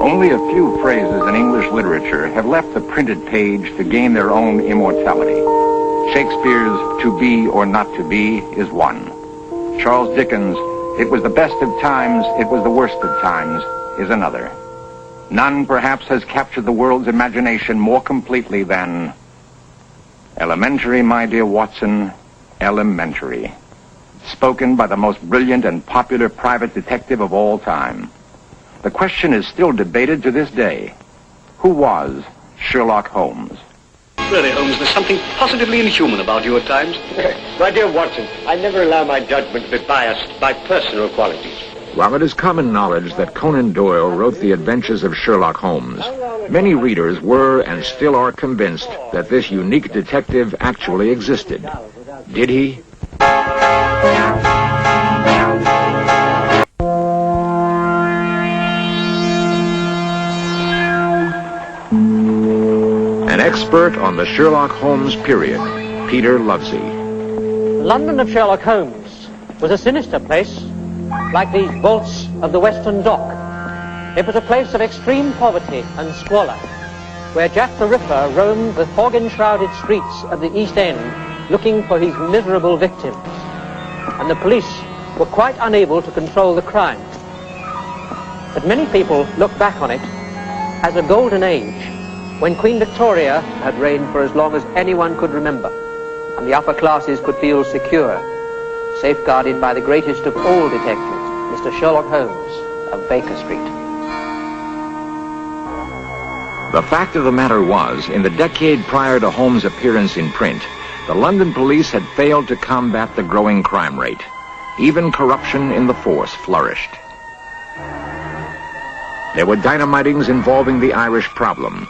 Only a few phrases in English literature have left the printed page to gain their own immortality. Shakespeare's "to be or not to be" is one. Charles Dickens' "it was the best of times, it was the worst of times" is another. None, perhaps, has captured the world's imagination more completely than "Elementary, my dear Watson, elementary," spoken by the most brilliant and popular private detective of all time. The question is still debated to this day. Who was Sherlock Holmes? Really, Holmes, there's something positively inhuman about you at times. My dear Watson, I never allow my judgment to be biased by personal qualities. While it is common knowledge that Conan Doyle wrote the adventures of Sherlock Holmes, many readers were and still are convinced that this unique detective actually existed. Did he? An expert on the Sherlock Holmes period, Peter Lovesey. The London of Sherlock Holmes was a sinister place, like these vaults of the Western Dock. It was a place of extreme poverty and squalor, where Jack the Ripper roamed the fog-enshrouded streets of the East End looking for his miserable victims, and the police were quite unable to control the crime. But many people look back on it as a golden age, when Queen Victoria had reigned for as long as anyone could remember, and the upper classes could feel secure, safeguarded by the greatest of all detectives, Mr. Sherlock Holmes of Baker Street. The fact of the matter was, in the decade prior to Holmes' appearance in print, the London police had failed to combat the growing crime rate. Even corruption in the force flourished. There were dynamitings involving the Irish problem,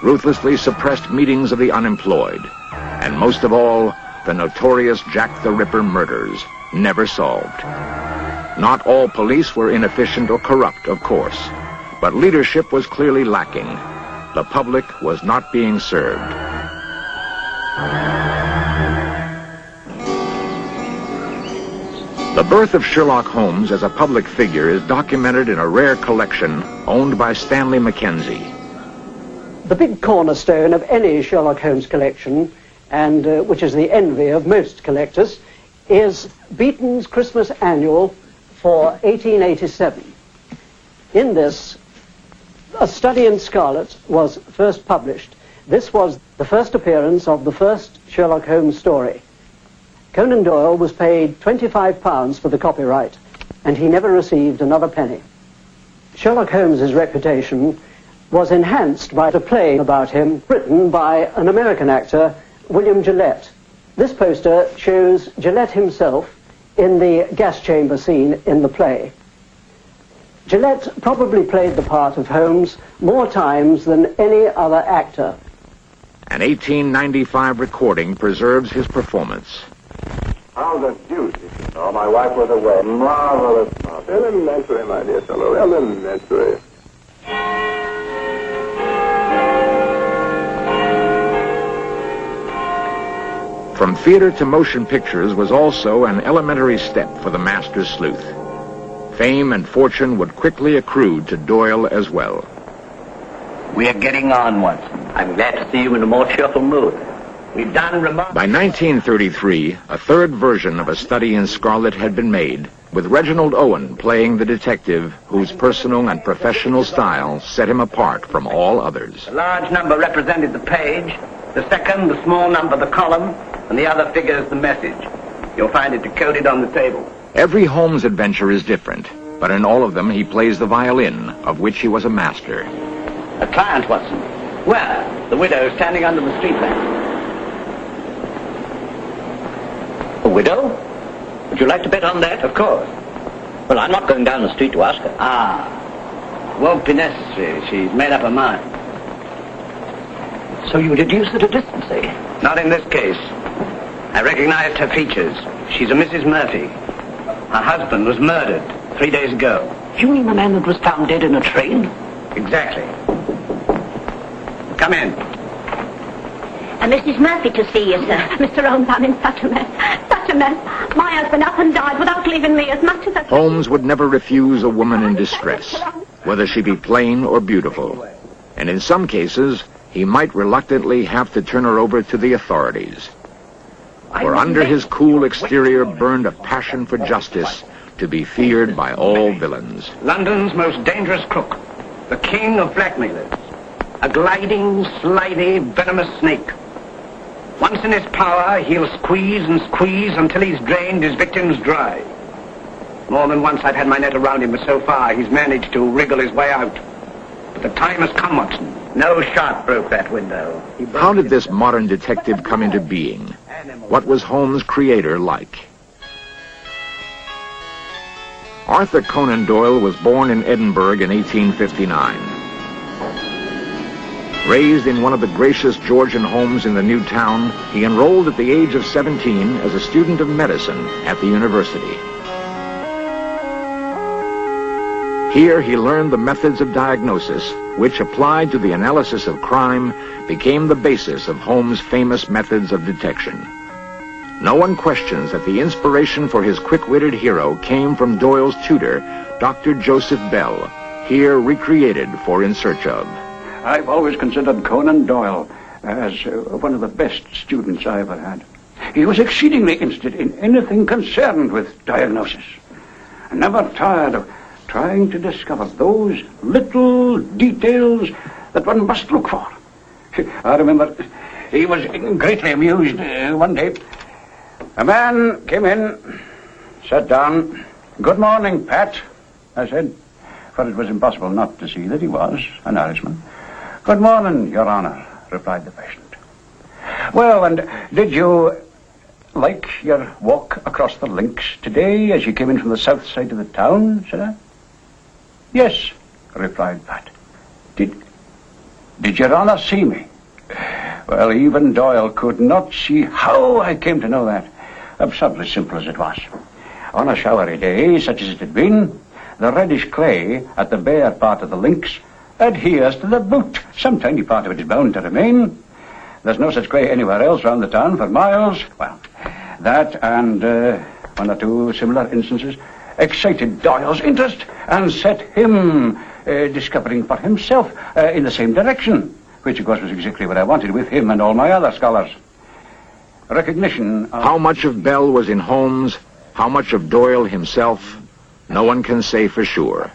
ruthlessly suppressed meetings of the unemployed, and most of all, the notorious Jack the Ripper murders, never solved. Not all police were inefficient or corrupt, of course, but leadership was clearly lacking. The public was not being served. The birth of Sherlock Holmes as a public figure is documented in a rare collection owned by Stanley Mackenzie. The big cornerstone of any Sherlock Holmes collection, and which is the envy of most collectors, is Beeton's Christmas Annual for 1887. In this, A Study in Scarlet was first published. This was the first appearance of the first Sherlock Holmes story. Conan Doyle was paid £25 for the copyright, and he never received another penny. Sherlock Holmes' reputation was enhanced by a play about him written by an American actor, William Gillette. This poster shows Gillette himself in the gas chamber scene in the play. Gillette probably played the part of Holmes more times than any other actor. An 1895 recording preserves his performance. How the deuce did you know my wife was away? Marvelous. Elementary, my dear fellow, elementary. From theater to motion pictures was also an elementary step for the master sleuth. Fame and fortune would quickly accrue to Doyle as well. We're getting on, Watson. I'm glad to see you in a more cheerful mood. We've done remarkable... By 1933, a third version of A Study in Scarlet had been made, with Reginald Owen playing the detective whose personal and professional style set him apart from all others. The large number represented the page, the second, the small number, the column, and the other figures, the message. You'll find it decoded on the table. Every Holmes adventure is different, but in all of them he plays the violin, of which he was a master. A client, Watson. Where? The widow standing under the street lamp. A widow? Would you like to bet on that? Of course. Well, I'm not going down the street to ask her. Ah. Won't be necessary. She's made up her mind. So you deduce at a distance, eh? Not in this case. I recognized her features. She's a Mrs. Murphy. Her husband was murdered 3 days ago. You mean the man that was found dead in a train? Exactly. Come in. Mrs. Murphy to see you, sir. Mr. Holmes, I'm in such a mess. Such a mess. My husband up and died without leaving me as much as a... Holmes would never refuse a woman in distress. whether she be plain or beautiful. And in some cases, he might reluctantly have to turn her over to the authorities. For under his cool exterior burned a passion for justice to be feared by all villains. London's most dangerous crook, the king of blackmailers, a gliding, slithy, venomous snake. Once in his power, he'll squeeze and squeeze until he's drained his victims dry. More than once I've had my net around him, but so far he's managed to wriggle his way out. But the time has come, Watson. No shot broke that window. How did this modern detective come into being? What was Holmes' creator like? Arthur Conan Doyle was born in Edinburgh in 1859. Raised in one of the gracious Georgian homes in the new town, he enrolled at the age of 17 as a student of medicine at the university. Here he learned the methods of diagnosis, which, applied to the analysis of crime, became the basis of Holmes' famous methods of detection. No one questions that the inspiration for his quick-witted hero came from Doyle's tutor, Dr. Joseph Bell, here recreated for In Search Of. I've always considered Conan Doyle as one of the best students I ever had. He was exceedingly interested in anything concerned with diagnosis, and never tired of trying to discover those little details that one must look for. I remember he was greatly amused one day. A man came in, sat down. "Good morning, Pat," I said, for it was impossible not to see that he was an Irishman. "Good morning, Your Honor," replied the patient. "Well, and did you like your walk across the links today as you came in from the south side of the town?" said I. "Yes," replied Pat. Did Your Honor see me?" Well, even Doyle could not see how I came to know that, absurdly simple as it was. On a showery day, such as it had been, the reddish clay at the bare part of the links adheres to the boot. Some tiny part of it is bound to remain. There's no such clay anywhere else round the town for miles. Well, that and one or two similar instances excited Doyle's interest and set him discovering for himself in the same direction, which, of course, was exactly what I wanted with him and all my other scholars. Recognition of... How much of Bell was in Holmes, how much of Doyle himself, no one can say for sure.